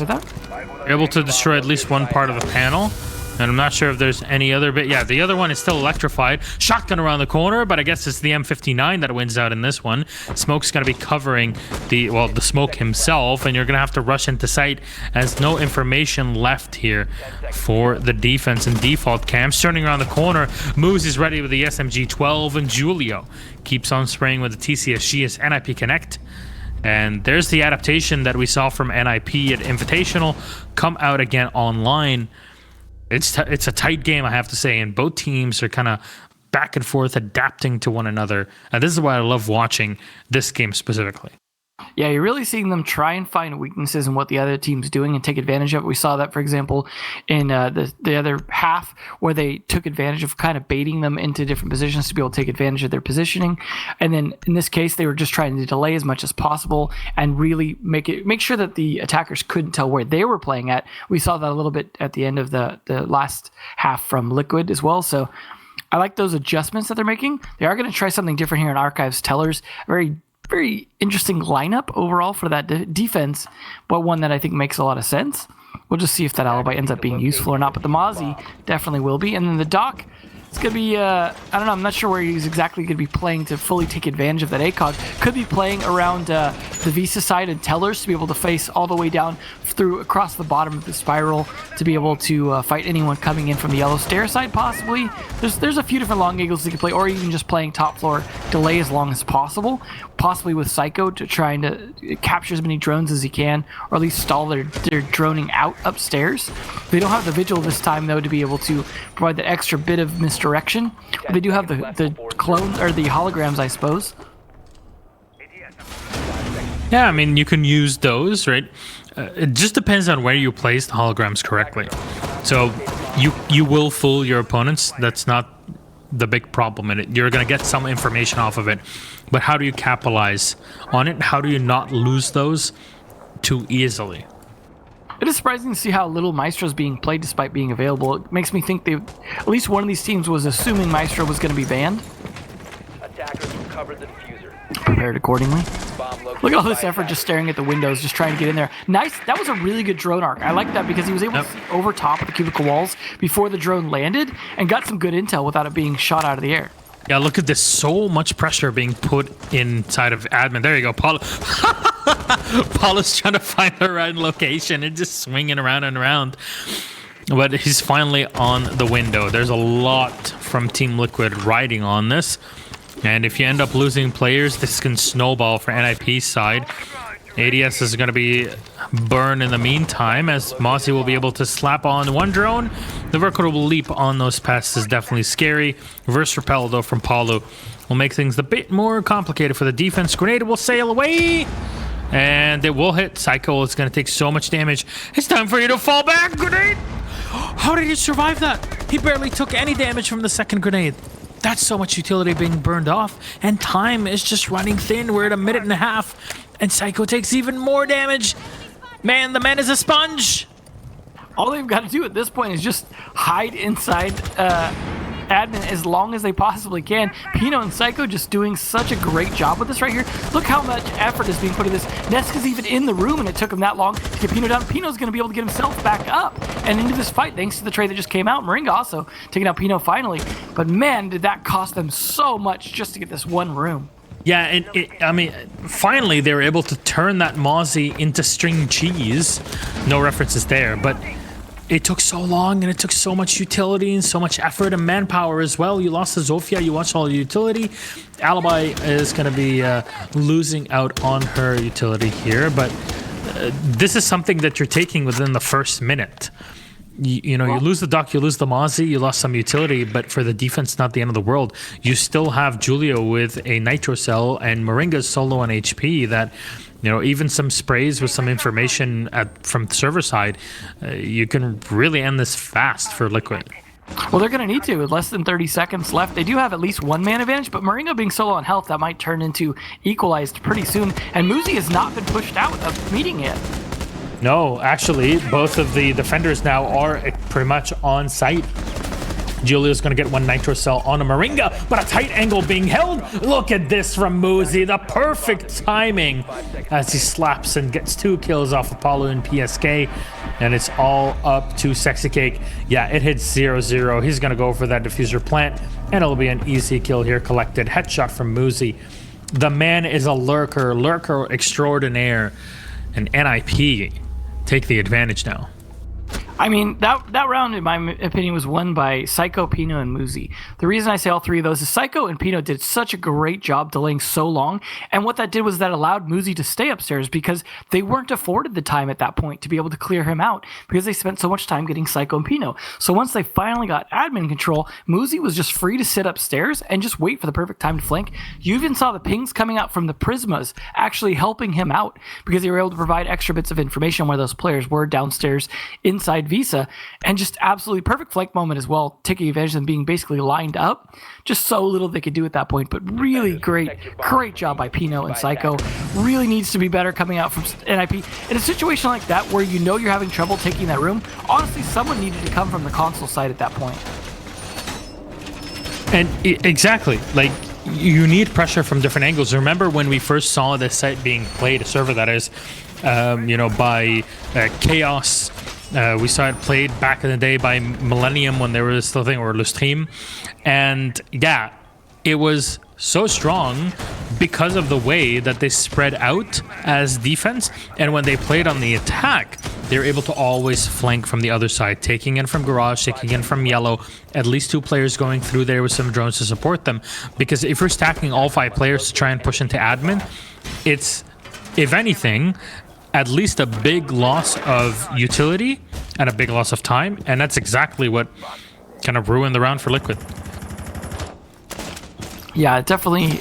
Able to destroy at least one part of the panel. And I'm not sure if there's any other bit. Yeah, the other one is still electrified. Shotgun around the corner, but I guess it's the M59 that wins out in this one. Smoke's going to be covering the Smoke himself, and you're going to have to rush into sight as no information left here for the defense and default camps. Turning around the corner, Moose is ready with the SMG-12, and Julio keeps on spraying with the TCSG as NIP Connect. And there's the adaptation that we saw from NIP at Invitational come out again online. It's a tight game, I have to say, and both teams are kind of back and forth adapting to one another. And this is why I love watching this game specifically. Yeah, you're really seeing them try and find weaknesses in what the other team's doing and take advantage of it. We saw that, for example, in the other half, where they took advantage of kind of baiting them into different positions to be able to take advantage of their positioning. And then in this case, they were just trying to delay as much as possible and really make sure that the attackers couldn't tell where they were playing at. We saw that a little bit at the end of the last half from Liquid as well. So I like those adjustments that they're making. They are going to try something different here in Archives Tellers. Very interesting lineup overall for that defense, but one that I think makes a lot of sense. We'll just see if that alibi ends up being useful or not, but the Mozzie definitely will be. And then the Doc, it's going to be, I don't know, I'm not sure where he's exactly going to be playing to fully take advantage of that ACOG. Could be playing around the Visa side and Tellers to be able to face all the way down through across the bottom of the spiral to be able to fight anyone coming in from the yellow stair side, possibly. There's a few different long angles they can play, or even just playing top floor, delay as long as possible, possibly with Psycho to trying to capture as many drones as he can, or at least stall their droning out upstairs. They don't have the Vigil this time, though, to be able to provide that extra bit of misdirection direction. But they do have the clones or the holograms, I suppose. Yeah, I mean, you can use those, right? It just depends on where you place the holograms correctly. So you will fool your opponents. That's not the big problem in it. You're going to get some information off of it. But how do you capitalize on it? How do you not lose those too easily? It is surprising to see how little Maestro is being played despite being available. It makes me think at least one of these teams was assuming Maestro was going to be banned. Attackers recovered the diffuser. Prepared accordingly. Look at all this effort just staring at the windows, just trying to get in there. Nice. That was a really good drone arc. I like that because he was able to see over top of the cubicle walls before the drone landed and got some good intel without it being shot out of the air. Yeah, look at this. So much pressure being put inside of admin. There you go, Paulo. Paulo's trying to find the right location and just swinging around and around. But he's finally on the window. There's a lot from Team Liquid riding on this. And if you end up losing players, this can snowball for NIP's side. ADS is going to be burned in the meantime, as Mozzie will be able to slap on one drone. The vertical leap on those pests is definitely scary. Reverse repel, though, from Paulo will make things a bit more complicated for the defense. Grenade will sail away, and it will hit. Psycho is going to take so much damage. It's time for you to fall back. Grenade! How did he survive that? He barely took any damage from the second grenade. That's so much utility being burned off, and time is just running thin. We're at 1.5 minutes, and Psycho takes even more damage. Man, the man is a sponge. All they've got to do at this point is just hide inside admin as long as they possibly can. Pino and Psycho just doing such a great job with this right here. Look how much effort is being put into this. Neska's even in the room, and it took him that long to get Pino down. Pino's going to be able to get himself back up and into this fight thanks to the trade that just came out. Moringa also taking out Pino finally. But man, did that cost them so much just to get this one room. Yeah, and I mean, finally they were able to turn that Mozzie into string cheese. No references there, but it took so long, and it took so much utility and so much effort and manpower as well. You lost the Zofia, you lost all the utility. Alibi is going to be losing out on her utility here, but this is something that you're taking within the first minute. You know, you lose the Doc, you lose the Mozzie, you lost some utility, but for the defense, not the end of the world. You still have Julio with a Nitro Cell and Moringa's solo on HP that, you know, even some sprays with some information from the server side, you can really end this fast for Liquid. Well, they're going to need to with less than 30 seconds left. They do have at least one man advantage, but Moringa being solo on health, that might turn into equalized pretty soon. And Muzi has not been pushed out of meeting yet. No, actually, both of the defenders now are pretty much on site. Julio's going to get one Nitro Cell on a Moringa, but a tight angle being held. Look at this from Muzi. The perfect timing as he slaps and gets 2 kills off Apollo and PSK. And it's all up to Sexy Cake. Yeah, it hits 0-0. He's going to go for that diffuser plant, and it'll be an easy kill here collected. Headshot from Muzi. The man is a lurker extraordinaire. And NIP take the advantage now. I mean, that round, in my opinion, was won by Psycho, Pino, and Muzi. The reason I say all three of those is Psycho and Pino did such a great job delaying so long, and what that did was that allowed Muzi to stay upstairs because they weren't afforded the time at that point to be able to clear him out because they spent so much time getting Psycho and Pino. So once they finally got admin control, Muzi was just free to sit upstairs and just wait for the perfect time to flank. You even saw the pings coming out from the Prismas actually helping him out because they were able to provide extra bits of information where those players were downstairs inside Visa, and just absolutely perfect flank moment as well, taking advantage of them being basically lined up. Just so little they could do at that point, but really great job by Pino and Psycho. Really needs to be better coming out from NIP. In a situation like that where you know you're having trouble taking that room, honestly, someone needed to come from the console side at that point. And exactly, like, you need pressure from different angles. Remember when we first saw this site being played, a server that is, you know, by Chaos. We saw it played back in the day by Millennium when there was still a thing, or Lustream. And yeah, it was so strong because of the way that they spread out as defense. And when they played on the attack, they were able to always flank from the other side, taking in from Garage, taking in from Yellow, at least 2 players going through there with some drones to support them. Because if you're stacking all 5 players to try and push into admin, it's, if anything, at least a big loss of utility and a big loss of time, and that's exactly what kind of ruined the round for Liquid. Yeah, definitely.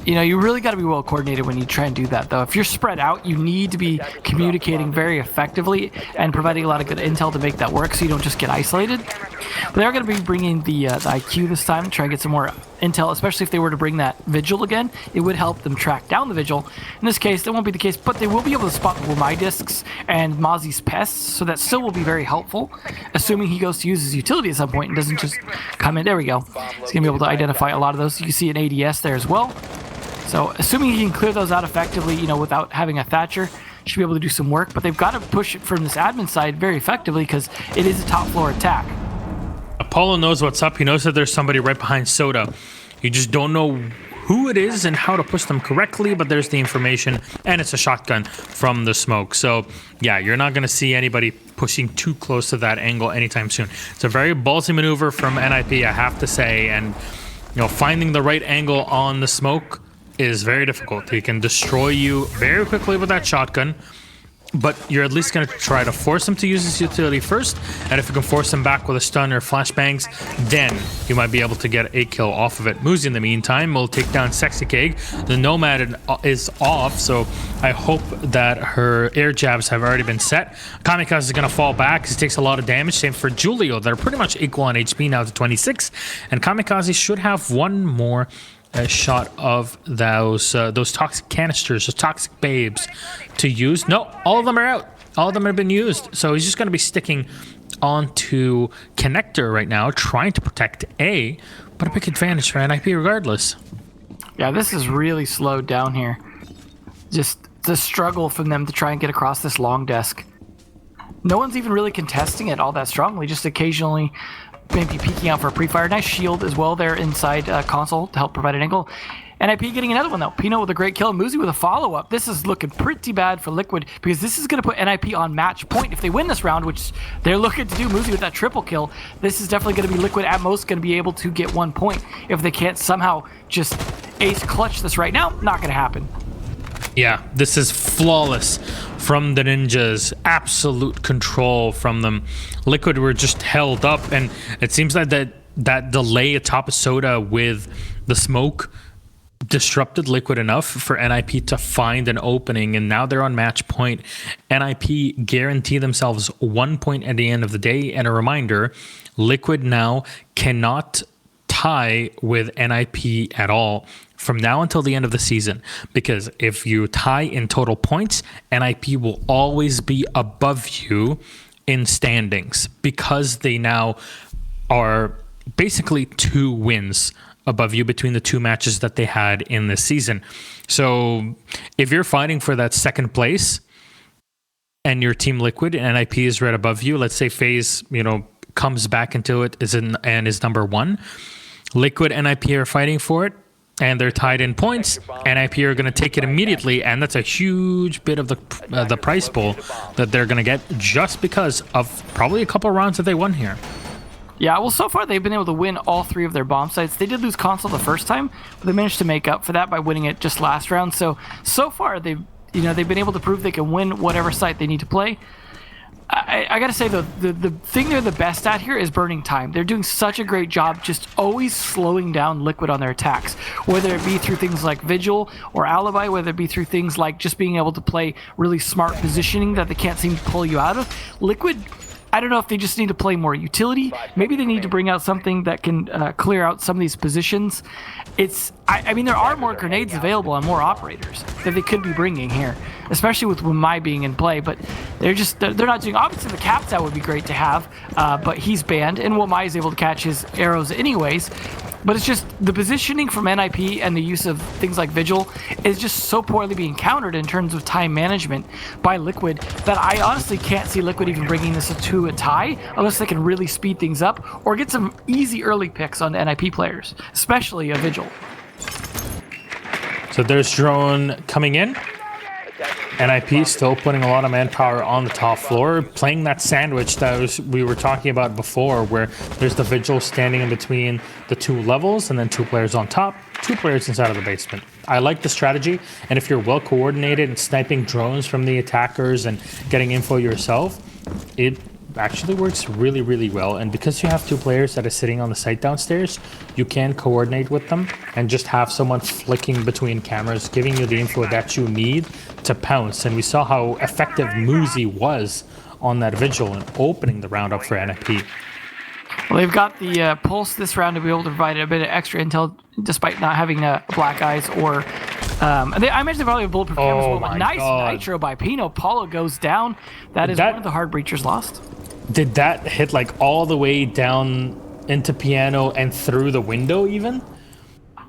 You really got to be well coordinated when you try and do that, though. If you're spread out, you need to be communicating very effectively and providing a lot of good intel to make that work so you don't just get isolated. But they're going to be bringing the IQ this time to try and get some more intel, especially if they were to bring that Vigil again. It would help them track down the Vigil. In this case, that won't be the case, but they will be able to spot Wamai discs and Mozzie's pests, so that still will be very helpful, assuming he goes to use his utility at some point and doesn't just come in. There we go. He's going to be able to identify a lot of those. You can see an ADS there as well. So assuming he can clear those out effectively, without having a Thatcher, should be able to do some work. But they've got to push it from this admin side very effectively because it is a top floor attack. Apollo knows what's up. He knows that there's somebody right behind Soda. You just don't know who it is and how to push them correctly, but there's the information, and it's a shotgun from the smoke. So yeah, you're not going to see anybody pushing too close to that angle anytime soon. It's a very ballsy maneuver from NIP, I have to say, and finding the right angle on the smoke is very difficult. He can destroy you very quickly with that shotgun, but you're at least going to try to force him to use his utility first, and if you can force him back with a stun or flashbangs, then you might be able to get a kill off of it. Muzi, in the meantime, will take down Sexy Cake. The Nomad is off, so I hope that her air jabs have already been set. Kamikaze is going to fall back because he takes a lot of damage. Same for Julio. They're pretty much equal on HP now to 26, and Kamikaze should have one more shot of those toxic canisters, those toxic babes to use. No, all of them are out. All of them have been used. So he's just going to be sticking onto Connector right now, trying to protect A, but a big advantage for NIP regardless. Yeah, this is really slowed down here. Just the struggle from them to try and get across this long desk. No one's even really contesting it all that strongly, just occasionally maybe peeking out for a pre-fire. Nice shield as well there inside console to help provide an angle. NIP getting another one though. Pino with a great kill. Muzi with a follow-up. This is looking pretty bad for Liquid because this is going to put NIP on match point. If they win this round, which they're looking to do, Muzi with that triple kill, this is definitely going to be Liquid at most going to be able to get 1 point. If they can't somehow just ace clutch this right now, not going to happen. Yeah, this is flawless from the Ninjas. Absolute control from them. Liquid were just held up, and it seems like that delay atop of Soda with the smoke disrupted Liquid enough for NIP to find an opening, and now they're on match point. NIP guarantee themselves 1 point at the end of the day, and a reminder, Liquid now cannot tie with NIP at all from now until the end of the season, because if you tie in total points, NIP will always be above you in standings because they now are basically 2 wins above you between the 2 matches that they had in this season. So if you're fighting for that second place and your Team Liquid and NIP is right above you, let's say FaZe, comes back into it and is number 1. Liquid and NIP are fighting for it, and they're tied in points. NIP are going to take it immediately, and that's a huge bit of the price pool that they're going to get just because of probably a couple rounds that they won here. Yeah, well, so far they've been able to win all 3 of their bomb sites. They did lose console the first time, but they managed to make up for that by winning it just last round. So far they've been able to prove they can win whatever site they need to play. I gotta say though, the thing they're the best at here is burning time. They're doing such a great job just always slowing down Liquid on their attacks, whether it be through things like Vigil or Alibi, whether it be through things like just being able to play really smart positioning that they can't seem to pull you out of. Liquid, I don't know if they just need to play more utility. Maybe they need to bring out something that can clear out some of these positions. I mean, there are more grenades available on more operators that they could be bringing here, especially with Wamai being in play, but they're not doing. Obviously the caps out would be great to have, but he's banned and Wamai is able to catch his arrows anyways. But it's just the positioning from NIP and the use of things like Vigil is just so poorly being countered in terms of time management by Liquid that I honestly can't see Liquid even bringing this to a tie unless they can really speed things up or get some easy early picks on NIP players, especially a Vigil. So there's drone coming in. NIP still putting a lot of manpower on the top floor, playing that sandwich that we were talking about before, where there's the Vigil standing in between the 2 levels and then 2 players on top, 2 players inside of the basement. I like the strategy, and if you're well coordinated and sniping drones from the attackers and getting info yourself, it actually works really, really well. And because you have two players that are sitting on the site downstairs, you can coordinate with them and just have someone flicking between cameras, giving you the info that you need to pounce. And we saw how effective Muzi was on that vigil and opening the round up for NIP. Well, they've got the pulse this round to be able to provide a bit of extra intel, despite not having black eyes or. I imagine they probably have bulletproof cameras as well, but nice nitro by Pino. Paulo goes down. That is one of the hard breachers lost. Did that hit like all the way down into piano and through the window even?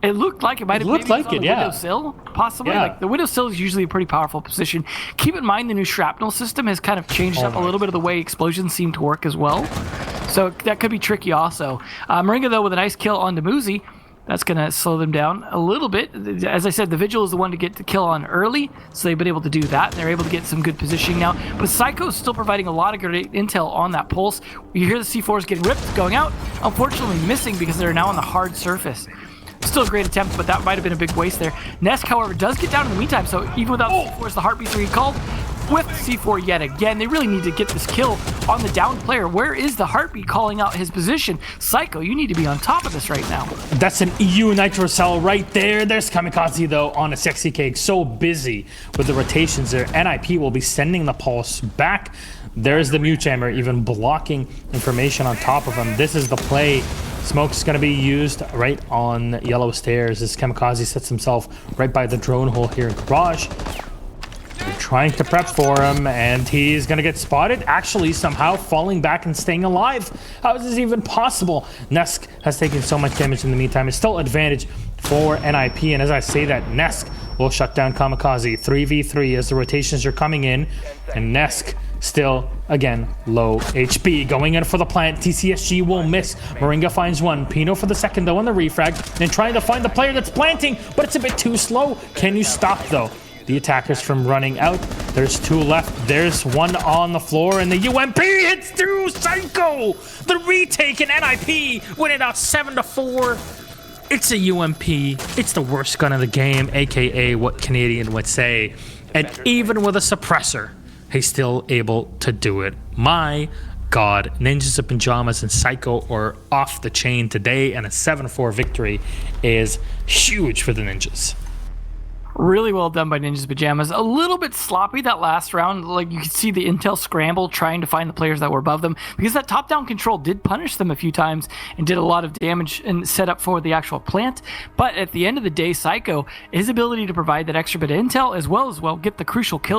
It looked like it might have been on the windowsill, possibly. Yeah. Like the windowsill is usually a pretty powerful position. Keep in mind the new shrapnel system has kind of changed up a little bit of the way explosions seem to work as well. So that could be tricky also. Moringa, though, with a nice kill on Muzi. That's going to slow them down a little bit. As I said, the Vigil is the one to get the kill on early, so they've been able to do that. They're able to get some good positioning now. But Psycho is still providing a lot of great intel on that pulse. You hear the C4s getting ripped, going out. Unfortunately missing because they're now on the hard surface. Still a great attempt, but that might have been a big waste there. Nesk, however, does get down in the meantime, so even without C4s, the heartbeats are recalled. With C4 yet again, they really need to get this kill on the down player. Where is the heartbeat calling out his position? Psycho, you need to be on top of this right now. That's an EU Nitro Cell right there. There's Kamikaze, though, on a sexy cake. So busy with the rotations there. NIP will be sending the pulse back. There's the mute chamber, even blocking information on top of him. This is the play. Smoke's going to be used right on yellow stairs as Kamikaze sets himself right by the drone hole here in garage. They're trying to prep for him, and he's going to get spotted, actually somehow falling back and staying alive. How is this even possible? Nesk has taken so much damage in the meantime. It's still advantage for NIP, and as I say that, Nesk will shut down Kamikaze. 3v3 as the rotations are coming in, and Nesk still, again, low HP. Going in for the plant. TCSG will miss. Moringa finds one. Pino for the second, though, on the refrag, and trying to find the player that's planting, but it's a bit too slow. Can you stop, though, the attackers from running out? There's two left. There's one on the floor, and the UMP hits through Psycho. The retake, and NIP win it out 7-4. It's a UMP. It's the worst gun of the game, aka what Canadian would say. And even with a suppressor, he's still able to do it. My God, Ninjas of Pyjamas and Psycho are off the chain today, and a 7-4 victory is huge for the Ninjas. Really well done by Ninjas Pyjamas. A little bit sloppy that last round. Like, you could see the intel scramble trying to find the players that were above them, because that top-down control did punish them a few times and did a lot of damage and set up for the actual plant. But at the end of the day, Psycho, his ability to provide that extra bit of intel as well as get the crucial kills